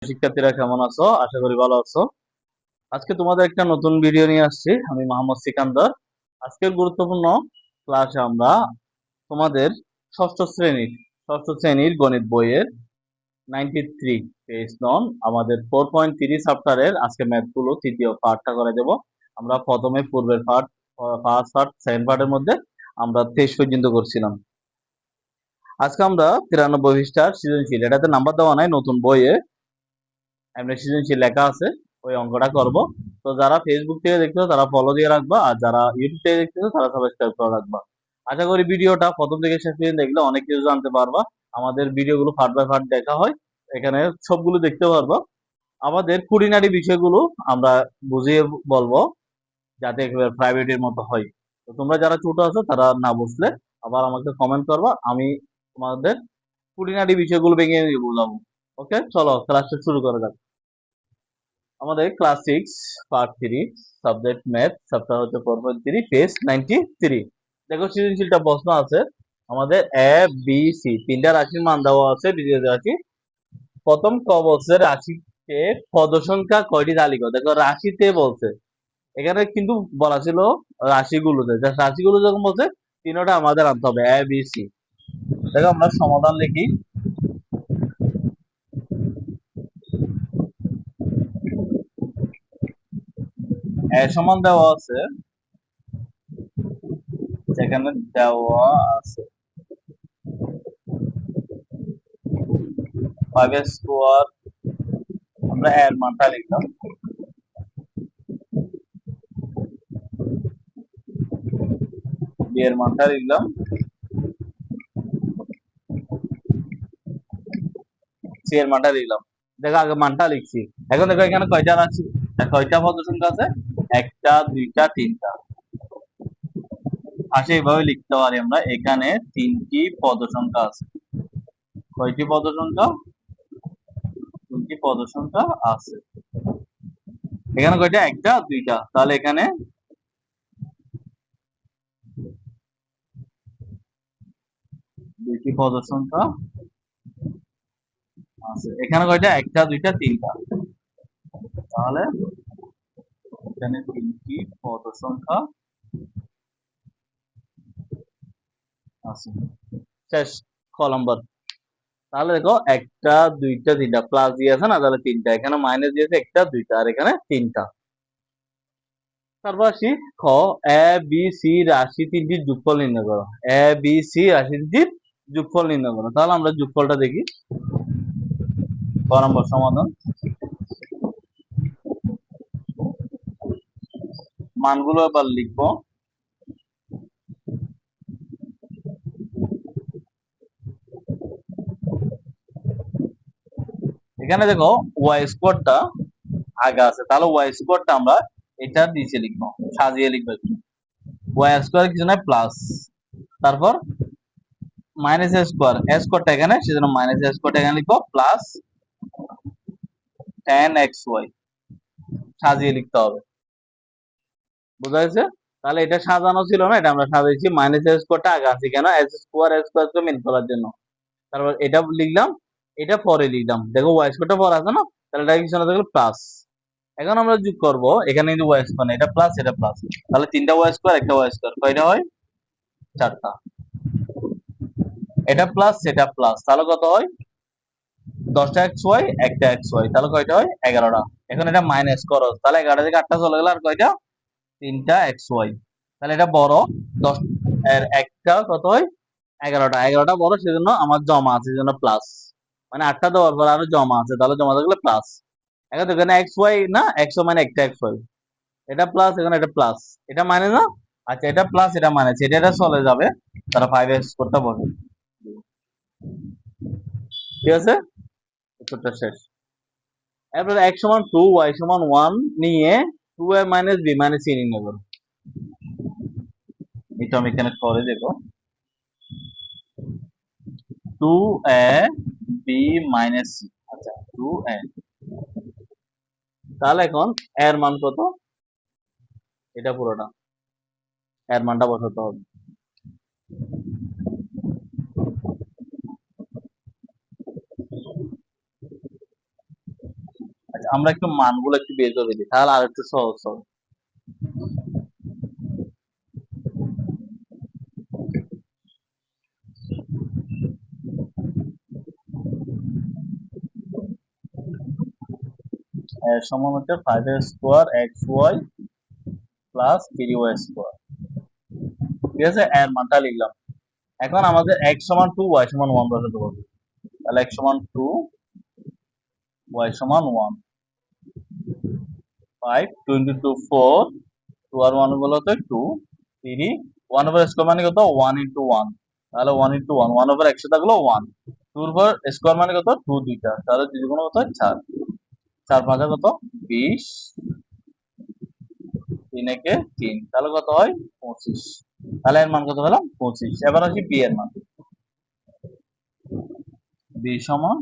শিক্ষার্থীরা কেমন আছো? আশা করি ভালো আছো। আজকে তোমাদের একটা নতুন ভিডিও নিয়ে আসছি। আমি মোহাম্মদ সিকান্দার। আজকের গুরুত্বপূর্ণ ক্লাসে আমরা তোমাদের ষষ্ঠ শ্রেণীর গণিত বইয়ের 93 পেজ নং আমাদের 4.3 চ্যাপ্টারের আজকে ম্যাথ গুলো তৃতীয় পার্টটা করে দেব। আমরা প্রথমে পূর্বের পার্ট, ফার্স্ট পার্ট, সেকেন্ড পার্টের মধ্যে আমরা 23 পর্যন্ত করছিলাম। আজকে আমরা 93 পৃষ্ঠার সৃজনশীল, এটাতে নাম্বার দেওয়া নাই, নতুন বইয়ে এমনি সৃজনশীল লেখা আছে, ওই অঙ্কটা করব। তো যারা ফেসবুক থেকে দেখতেছো তারা ফলো দিয়ে রাখবা, আর যারা ইউটিউব থেকে দেখতেছো তারা সাবস্ক্রাইব করে রাখবা। আশা করি ভিডিওটা প্রথম থেকে শেষ পর্যন্ত দেখলে অনেক কিছু জানতে পারবা। আমাদের ভিডিওগুলো পার্ট বাই পার্ট দেখা হয়, এখানে সবগুলো দেখতে পারবা। আমাদের খুঁটিনাটি বিষয়গুলো আমরা বুঝিয়ে বলবো, যাতে একেবারে প্রাইভেটের মতো হয়। তো তোমরা যারা ছোট আছো তারা না বুঝলে আবার আমাকে কমেন্ট করবা, আমি তোমাদের খুঁটিনাটি বিষয়গুলো ভেঙে ভেঙে বোঝাবো। ওকে, চলো ক্লাসটা শুরু করা যাক। আমাদের class 6 part 3 subject math, chapter হচ্ছে 4.3 পেজ 93। দেখো সৃজনশীলটা প্রশ্ন আছে আমাদের এ বি সি, তিনটা রাশির মান দেওয়া আছে, দ্বিতীয় রাশি। প্রথম ক বলছে রাশিতে পদ সংখ্যা কয়টি তালিকা। দেখো রাশিতে বলছে, এখানে কিন্তু বলা ছিল রাশিগুলোতে। রাশিগুলো যখন বলছে তিনটা আমাদের আনতে হবে এ বি সি। দেখো আমরা সমাধান লিখি। এ সমান দেওয়া আছে, সেখানে দেওয়া আছে 5 স্কোয়ার। আমরা এর মানটা লিখলাম, বি এর মানটা লিখলাম, সি এর মানটা লিখলাম। দেখো আগে মানটা লিখছি। এখন দেখো এখানে কয়টা রাশি, কয়টা পদ সংখ্যা আছে? একটা, দুইটা, তিনটা। আসে এইভাবে লিখতে পারি আমরা, এখানে তিনটি পদ সংখ্যা আছে। কয়টি পদ সংখ্যা? তিনটি পদ সংখ্যা আছে। এখানে কয়টা? একটা, দুইটা। তাহলে এখানে দুইটি পদ সংখ্যা আছে। এখানে কয়টা? একটা, দুইটা, তিনটা। তাহলে এখানে তিনটি পদ সংখ্যা আছে। শেষ, খ নাম্বার। তাহলে দেখো একটা, দুইটা, তিনটা, প্লাস দিয়ে আছে না, তাহলে তিনটা। এখানে মাইনাস দিয়েছে একটা, দুইটা, আর এখানে তিনটা। তারপর আসি খ, এ বি সি রাশি তিনটির যোগফল নির্ণয় করো। এ বি সি রাশি তিনটির যোগফল নির্ণয় করো। তাহলে আমরা যোগফলটা দেখি। ক নম্বর সমাধান, মানগুলো এবার লিখবো। এখানে দেখো ওয়াই স্কোয়ারটা আগে আছে, তাহলে ওয়াই স্কোয়ারটা আমরা এটা নিচে লিখবো, সাজিয়ে লিখবো একটু। ওয়াই স্কোয়ার কিছু নয়, প্লাস, তারপর মাইনাস এ স্কোয়ার, এ স্কোয়ারটা এখানে, সেজন্য মাইনাস এ স্কোয়ারটা এখানে লিখবো, প্লাস 10xy সাজিয়ে লিখতে হবে। বুঝা গেছে? তাহলে এটা সাজানো ছিল না, এটা আমরা সাজিয়েছি। মাইনাস এ স্কোয়ারটা আগে আছে কেন? এস স্কোয়ার মিন করার জন্য। তারপর এটা লিখলাম, এটা পরে লিখলাম। দেখো ওয়াই স্কোয়ারটা পরে আছে না, তাহলে এটা কিছু না থাকলে প্লাস। এখন আমরা যোগ করব, এখানে কিন্তু ওয়াই স্কোয়ার না, এটা প্লাস, এটা প্লাস। তাহলে তিনটা ওয়াই স্কোয়ার, একটা ওয়াই স্কোয়ার, কয়টা হয়? চারটা। এটা প্লাস, সেটা প্লাস, তাহলে কত হয়? 10টা এক্স ওয়াই, একটা এক্স ওয়াই, তাহলে কয়টা হয়? 11টা। এখন এটা মাইনাস করো, তাহলে 11 থেকে 8টা চলে গেল, আর কয়টা? তিনটা এক্স ওয়াই। তাহলে এটা বড়, 10 এর একটা কত হয়? 11টা। 11টা বড়, সেজন্য আমার জমা আছে, সেজন্য প্লাস। মানে 8টা দেওয়ার পর আরো জমা আছে, তাহলে জমা থাকলে প্লাস। এখন তো এখানে এক্স ওয়াই না, এক্স মানে একটা এক্স ওয়াই, এটা প্লাস, এখানে এটা প্লাস, এটা মানে না। আচ্ছা, এটা প্লাস, এটা মাইনাস, এটা চলে যাবে। তারা 5x করতে বলে। ঠিক আছে, উত্তরটা শেষ। এরপর x সমান 2, y সমান 1 নিয়ে 2a minus b minus c নির্ণয় করো। এটা আমি এখানে করে দেবো। 2a b মাইনাস c, আচ্ছা 2a। তাহলে এখন এর মান কত? এটা পুরোটা, এর মানটা বসাতে হবে। আমরা একটু মানগুলো একটু বের করে দিই, তাহলে আর একটু সহজ হবে। এর সমান হচ্ছে 5x² xy plus 3y square. ঠিক আছে, এর মানটা লিখলাম। এখন আমাদের x সমান 2 y সমান 1 বসাতে হবে। তাহলে x সমান 2 y সমান 1, 5 2 into 2 4, 2 আর 1 গুলো হচ্ছে 2, 3, 1 over স্কোয়ার মানে কত 1 into 1, তাহলে 1 into 1, 1 over একশো থাকলো 1, 2 over স্কোয়ার মানে কত 2 দুইটা, তাহলে 2 গুণ কত 4, 4 5 কত 20, 3 একে 3, তাহলে কত হয় 25। তাহলে এর মান কত পেলাম 25। এবার আসি b এর মান। b সমান,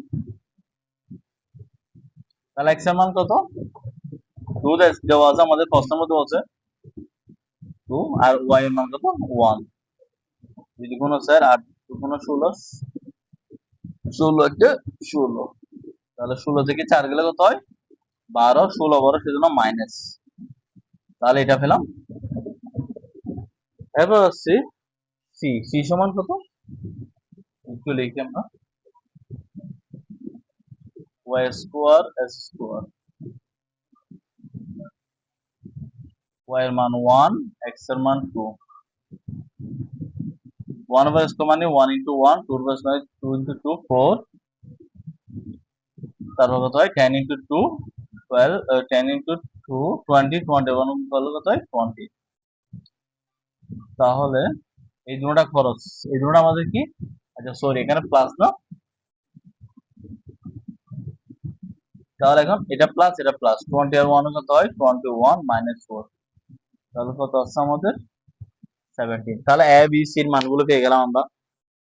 তাহলে x এর মান কত 2 দেওয়া আছে আমাদের প্রশ্নের মধ্যে আছে 2, আর y এর মান কত 1, যদি কোনো স্যার 8 কোনো 16, 16 কে 16, তাহলে 16 থেকে 4 গেলে কত হয় 12, 16 বড় সেজন্য মাইনাস, তাহলে এটা পেলাম। এবার হচ্ছে সি, সি সমান কত একটু লিখি আমরা, y square s square, y এর মান 1, x এর মান 2, 1 over স্কোয়ার মানে 1 into 1, 2 over স্কোয়ার 2 into 2 4, তারপর কত হয় 10 into 2 12, 10 into 2 20, 21 করলে কত হয় 20। তাহলে এই দুটোটা খরচ, এই দুটোটা আমাদের কি, আচ্ছা সরি এখানে প্লাস না, তাহলে এখন এটা প্লাস এটা প্লাস, 20 আর 1 কত হয় 21 minus 4, তাহলে কত আছে আমাদের 17। তাহলে এ বি সি এর মানগুলো পেয়ে গেলাম আমরা।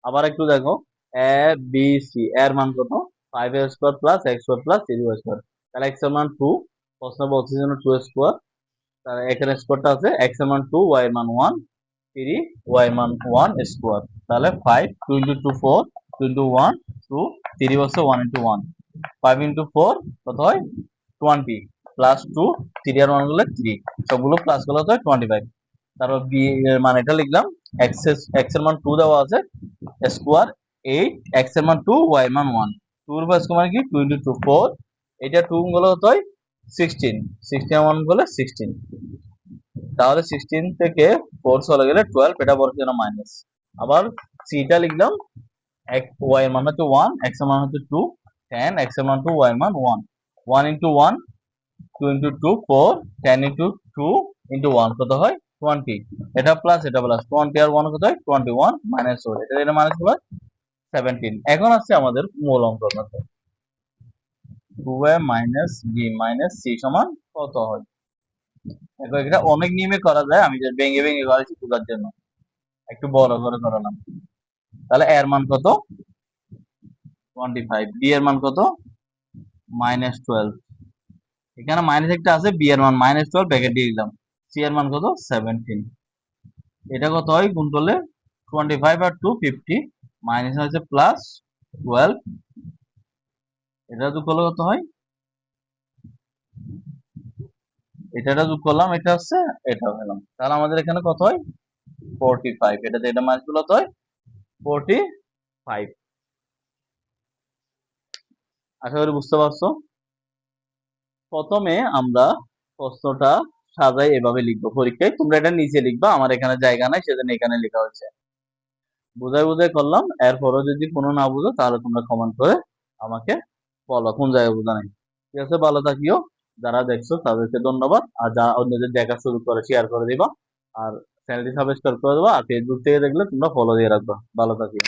আবার একটু দেখো এ বি সি এর মান কত 5x square plus x square plus 3y square, তাহলে x এর মান 2, প্রশ্ন বলছে যেন 2 স্কোয়ার, তাহলে এখানে স্কোয়ারটা আছে, x এর মান 2, y এর মান 1, 3, y এর মান 1 স্কোয়ার, তাহলে 5 2 into 2 4, 2 into 1 2, 3 বসে 1 into 1, 5 into 4 কত হয় 20, প্লাস 2, 3 আর 1 গুলো 3, সবগুলো প্লাস গুলো হয় 25। তারপর বি এর মান এটা লিখলাম, x এর মান 2 দেওয়া আছে, স্কোয়ার 8, x এর মান 2, y এর মান 1, 2 এর উপর স্কোয়ার মানে কি 2 into 2 4, এটা 2 গুলো হতো 16, 16 আর 1 গুলো 16, তাহলে 16 থেকে 4 চলে গেলে 12, এটা বড় জন্য মাইনাস। আবার সিটা লিখলাম, y এর মান হচ্ছে 1, x এর মান হচ্ছে 2, 10, x এর মান 2, y এর মান 1, 1 into 1, 2 into 2 4, 10 into 2 into 1 কত হয় 20, এটা প্লাস এটা প্লাস, 20 আর 1 কত হয় 21 মাইনাস 4, এটা মাইনাস হলো 17। এখন আসছে আমাদের মূল অঙ্ক করতে, 2a minus b minus c সমান কত হয়। দেখো এটা অনেক নিয়মে করা যায়, আমি যে ভেঙে ভেঙে করেছি বোঝার জন্য একটু বড় করে করালাম। তাহলে এর মান কত 25, b এর মান কত -12, এখানে মাইনাস একটা আছে, b এর মান -12 ব্র্যাকেট দিয়ে দিলাম, c এর মান কত 17, এটা কত হয় গুণ করলে 25 আর 2 50, মাইনাস হচ্ছে প্লাস 12, এটা যোগ করলে কত হয়, এটা যোগ করলাম, এটা হচ্ছে এটা পেলাম, তাহলে আমাদের এখানে কত হয় 45, এটাতে এটা মাইনাস গুলো কত হয় 45। আশা করি বুঝতে পারছো। প্রথমে আমরা প্রশ্নটা সাজাই এভাবে লিখবো পরীক্ষায়, তোমরা এটা নিচে লিখবা, আমার এখানে জায়গা নাই সেজন্য এখানে লেখা হয়েছে, বুঝাই বুঝাই করলাম। এরপরও যদি কোনো না বুঝো তাহলে তোমরা কমেন্ট করে আমাকে বলো কোন জায়গায় বোঝা নাই। ঠিক আছে, ভালো থাকিও, যারা দেখছো তাদেরকে ধন্যবাদ, আর যারা অন্যদের দেখা শুরু করে শেয়ার করে দিবা, আর চ্যানেলটি সাবস্ক্রাইব করে দেবা, আর ফেসবুক থেকে দেখলে তোমরা ফলো দিয়ে রাখবা। ভালো থাকিও।